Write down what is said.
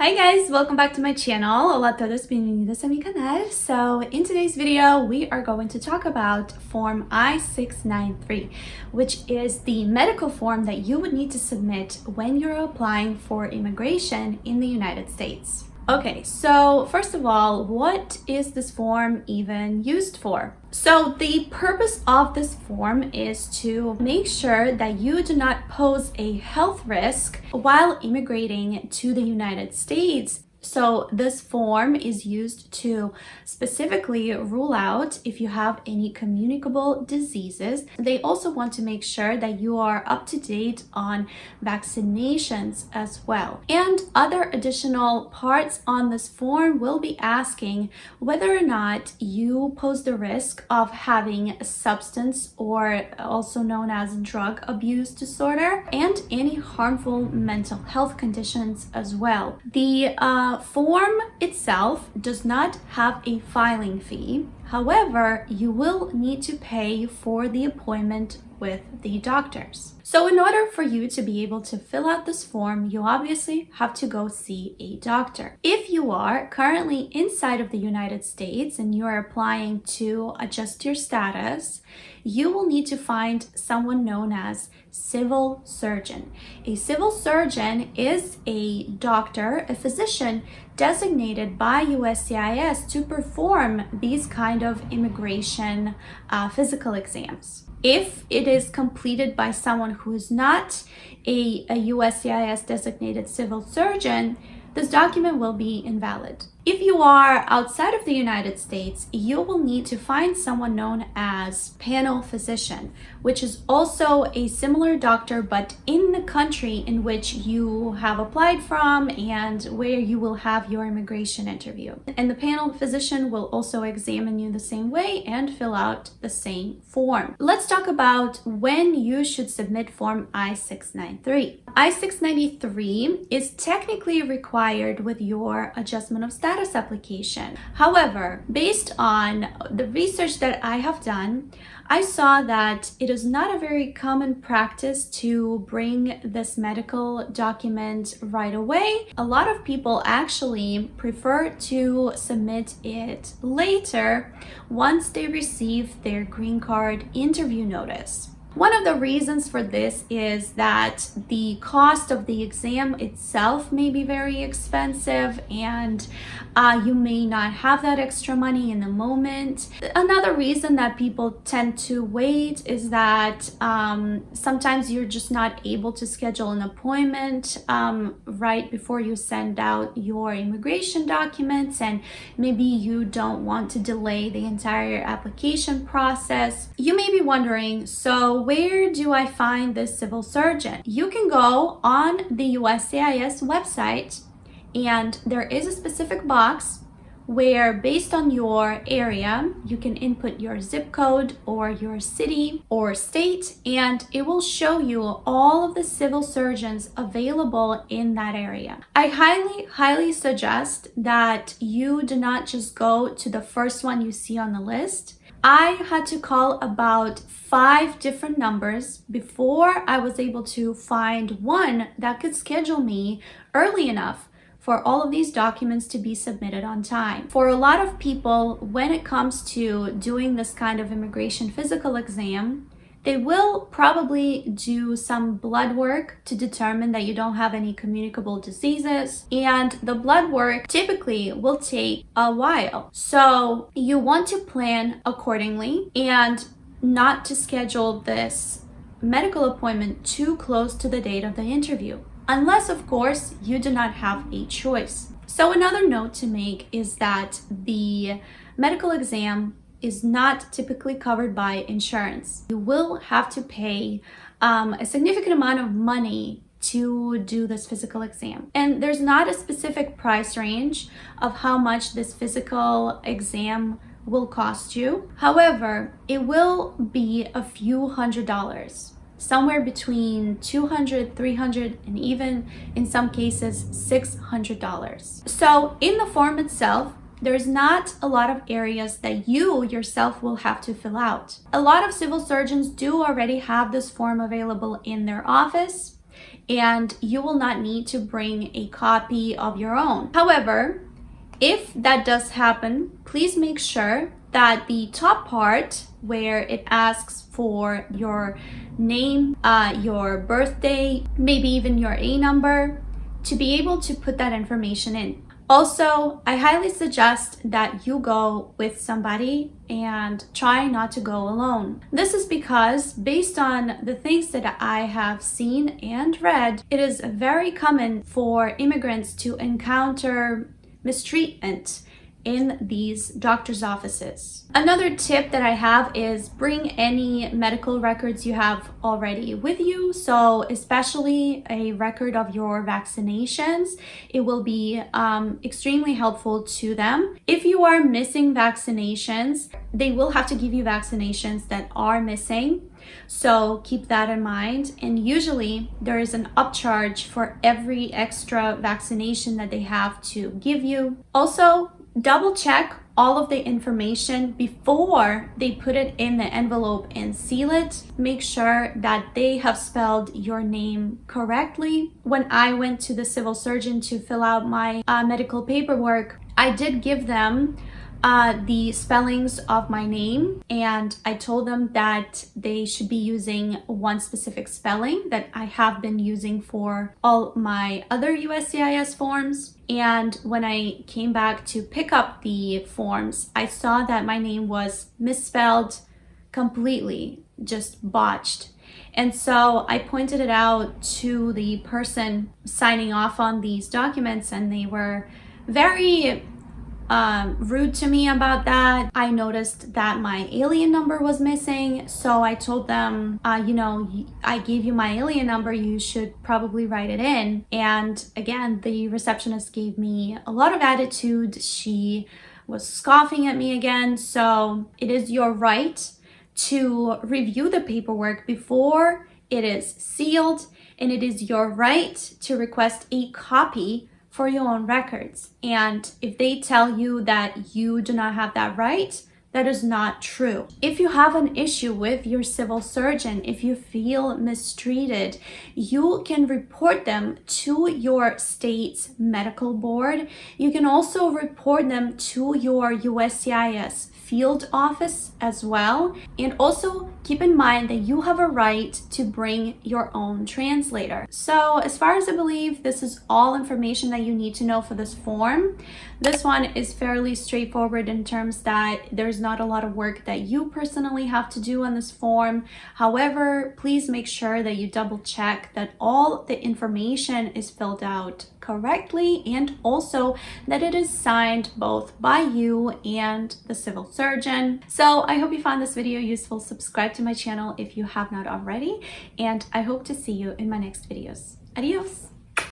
Hi guys, welcome back to my channel. Hola a todos, bienvenidos a mi canal. So in today's video, we are going to talk about Form I-693, which is the medical form that you would need to submit when you're applying for immigration in the United States. Okay, so first of all, what is this form even used for? So the purpose of this form is to make sure that you do not pose a health risk while immigrating to the United States. So this form is used to specifically rule out if you have any communicable diseases. They also want to make sure that you are up to date on vaccinations as well. And other additional parts on this form will be asking whether or not you pose the risk of having a substance or also known as drug abuse disorder and any harmful mental health conditions as well. The form itself does not have a filing fee. However, you will need to pay for the appointment with the doctors. So in order for you to be able to fill out this form, you obviously have to go see a doctor. If you are currently inside of the United States and you are applying to adjust your status, you will need to find someone known as civil surgeon. A civil surgeon is a doctor, a physician designated by uscis to perform these kind of immigration physical exams. If it is completed by someone who is not a uscis designated civil surgeon, this document will be invalid. If you are outside of the United States, you will need to find someone known as panel physician, which is also a similar doctor, but in the country in which you have applied from and where you will have your immigration interview. And the panel physician will also examine you the same way and fill out the same form. Let's talk about when you should submit Form I-693. I-693 is technically required with your adjustment of status application. However, based on the research that I have done, I saw that it is not a very common practice to bring this medical document right away. A lot of people actually prefer to submit it later once they receive their green card interview notice. One of the reasons for this is that the cost of the exam itself may be very expensive and you may not have that extra money in the moment. Another reason that people tend to wait is that sometimes you're just not able to schedule an appointment right before you send out your immigration documents, and maybe you don't want to delay the entire application process. You may be wondering, so where do I find this civil surgeon? You can go on the USCIS website, and there is a specific box where, based on your area, you can input your zip code or your city or state, and it will show you all of the civil surgeons available in that area. I highly suggest that you do not just go to the first one you see on the list. I had to call about 5 different numbers before I was able to find one that could schedule me early enough for all of these documents to be submitted on time. For a lot of people, when it comes to doing this kind of immigration physical exam, they will probably do some blood work to determine that you don't have any communicable diseases, and the blood work typically will take a while. So you want to plan accordingly and not to schedule this medical appointment too close to the date of the interview, unless of course you do not have a choice. So another note to make is that the medical exam is not typically covered by insurance. You will have to pay a significant amount of money to do this physical exam. And there's not a specific price range of how much this physical exam will cost you. However, it will be a few $100s, somewhere between $200, $300, and even in some cases $600. So in the form itself, there's not a lot of areas that you yourself will have to fill out. A lot of civil surgeons do already have this form available in their office, and you will not need to bring a copy of your own. However, if that does happen, please make sure that the top part where it asks for your name, your birthday, maybe even your A number, to be able to put that information in. Also, I highly suggest that you go with somebody and try not to go alone. This is because, based on the things that I have seen and read, it is very common for immigrants to encounter mistreatment in these doctor's offices. Another tip that I have is bring any medical records you have already with you. So especially a record of your vaccinations, it will be extremely helpful to them. If you are missing vaccinations, they will have to give you vaccinations that are missing. So keep that in mind. And usually there is an upcharge for every extra vaccination that they have to give you. Also, double check all of the information before they put it in the envelope and seal it. Make sure that they have spelled your name correctly. When I went to the civil surgeon to fill out my medical paperwork, I did give them the spellings of my name, and I told them that they should be using one specific spelling that I have been using for all my other USCIS forms. And when I came back to pick up the forms, I saw that my name was misspelled completely, just botched. And so I pointed it out to the person signing off on these documents, and they were very rude to me about that. I noticed that my alien number was missing, so I told them, I gave you my alien number, you should probably write it in. And again, the receptionist gave me a lot of attitude. She was scoffing at me again. So it is your right to review the paperwork before it is sealed, and it is your right to request a copy for your own records. And if they tell you that you do not have that right, that is not true. If you have an issue with your civil surgeon, if you feel mistreated, you can report them to your state's medical board. You can also report them to your USCIS field office as well. And also keep in mind that you have a right to bring your own translator. So as far as I believe, this is all information that you need to know for this form. This one is fairly straightforward in terms that there's not a lot of work that you personally have to do on this form. However, please make sure that you double check that all the information is filled out correctly, and also that it is signed both by you and the civil surgeon. So I hope you found this video useful. Subscribe to my channel if you have not already, and I hope to see you in my next videos. Adios!